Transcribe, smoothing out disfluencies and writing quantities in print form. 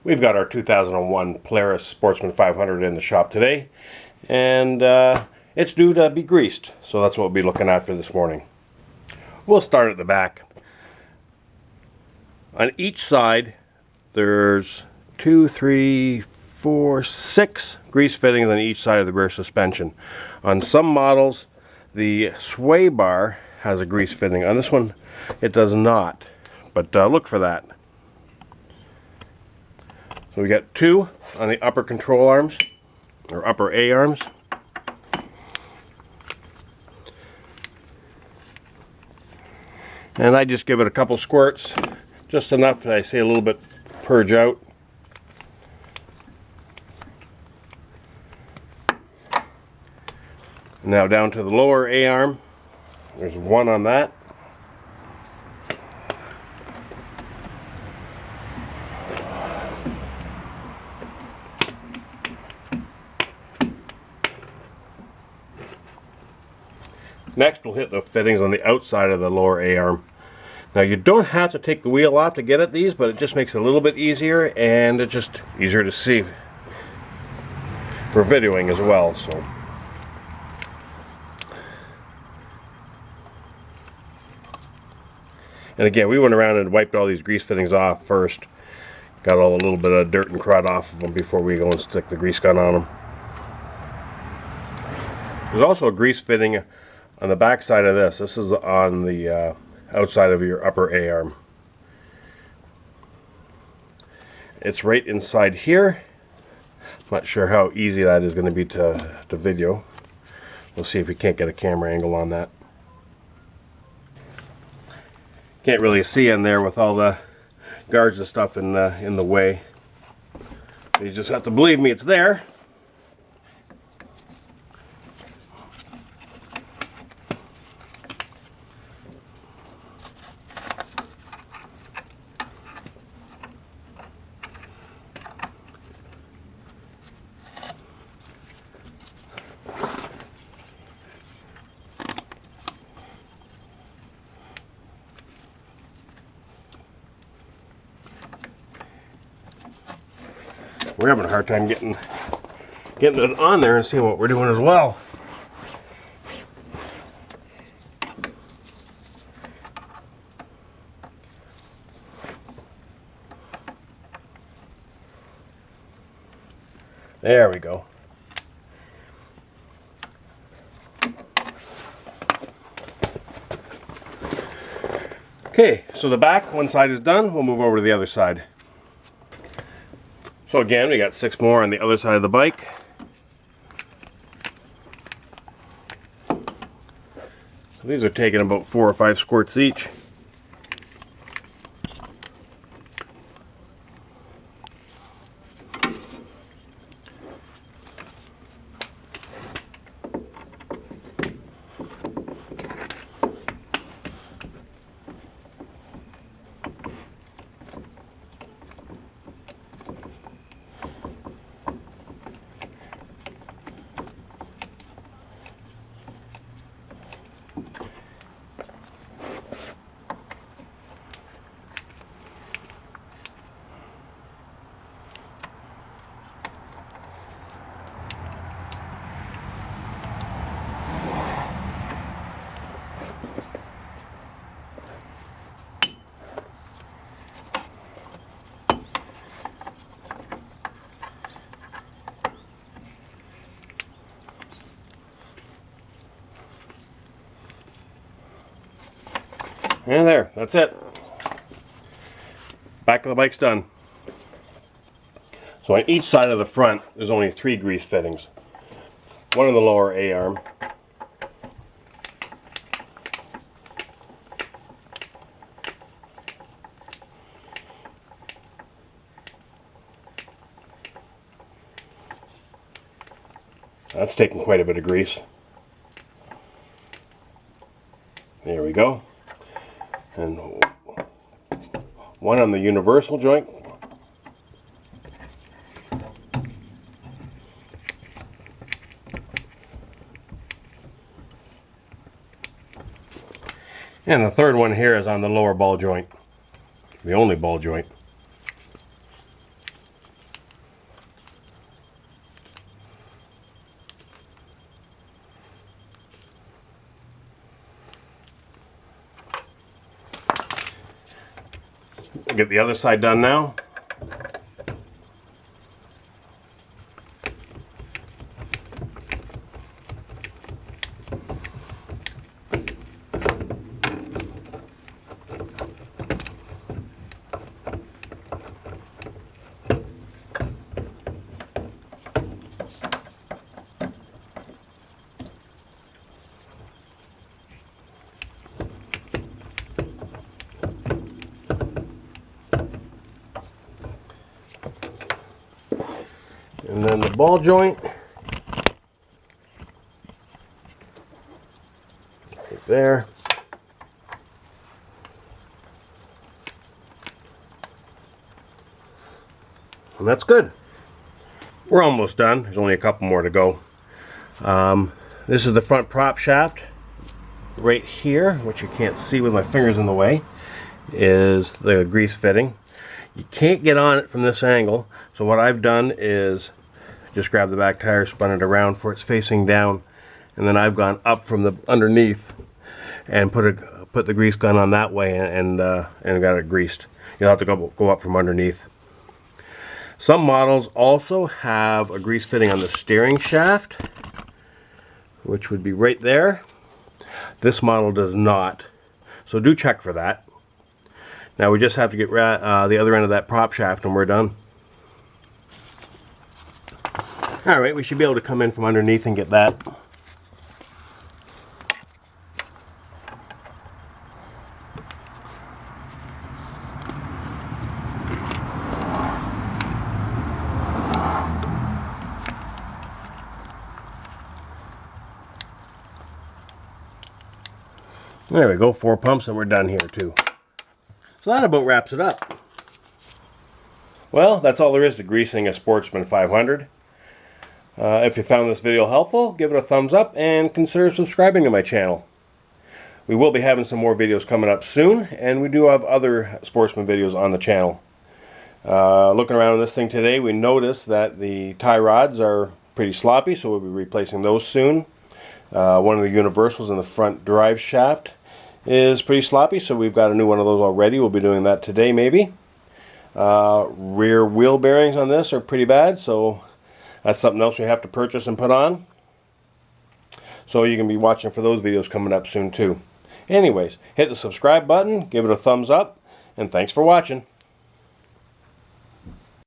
We've got our 2001 Polaris Sportsman 500 in the shop today, and it's due to be greased, so that's what we'll be looking after this morning. We'll start at the back. On each side there's 6 grease fittings on each side of the rear suspension. On some models the sway bar has a grease fitting. On this one it does not, but look for that. So we got 2 on the upper control arms, or upper A arms. And I just give it a couple squirts, just enough that I see a little bit purge out. Now down to the lower A arm, there's 1 on that. Next we'll hit the fittings on the outside of the lower A arm. Now you don't have to take the wheel off to get at these, but it just makes it a little bit easier, and it's just easier to see for videoing as well. So and again, we went around and wiped all these grease fittings off first. Got all a little bit of dirt and crud off of them before we go and stick the grease gun on them. There's also a grease fitting on the back side of this. This is on the outside of your upper A arm. It's right inside here. I'm not sure how easy that is going to be to video. We'll see if we can't get a camera angle on that. Can't really see in there with all the guards and stuff in the way. You just have to believe me, it's there. We're having a hard time getting it on there and seeing what we're doing as well. There we go. Okay, so the back, one side is done. We'll move over to the other side. So again, we got 6 more on the other side of the bike. So these are taking about 4 or 5 squirts each. And there, that's it. Back of the bike's done. So on each side of the front, there's only 3 grease fittings. 1 in the lower A arm. That's taking quite a bit of grease. There we go. And 1 on the universal joint. And the third one here is on the lower ball joint, the only ball joint. Get the other side done now. And then the ball joint, right there. And that's good. We're almost done. There's only a couple more to go. This is the front prop shaft. Right here, which you can't see with my fingers in the way, is the grease fitting. You can't get on it from this angle, so what I've done is just grab the back tire, spun it around for it's facing down, and then I've gone up from the underneath and put the grease gun on that way and got it greased. You'll have to go up from underneath. Some models also have a grease fitting on the steering shaft, which would be right there. This model does not, so do check for that. Now we just have to get the other end of that prop shaft and we're done. Alright, we should be able to come in from underneath and get that. There we go, 4 pumps and we're done here too. So that about wraps it up. Well, that's all there is to greasing a Sportsman 500. If you found this video helpful, give it a thumbs up and consider subscribing to my channel. We will be having some more videos coming up soon, and we do have other Sportsman videos on the channel. Looking around on this thing today, we noticed that the tie rods are pretty sloppy, so we'll be replacing those soon. One of the universals in the front drive shaft is pretty sloppy, so we've got a new one of those already. We'll be doing that today maybe. Rear wheel bearings on this are pretty bad, so that's something else we have to purchase and put on. So you can be watching for those videos coming up soon too. Anyways, hit the subscribe button, give it a thumbs up, and thanks for watching.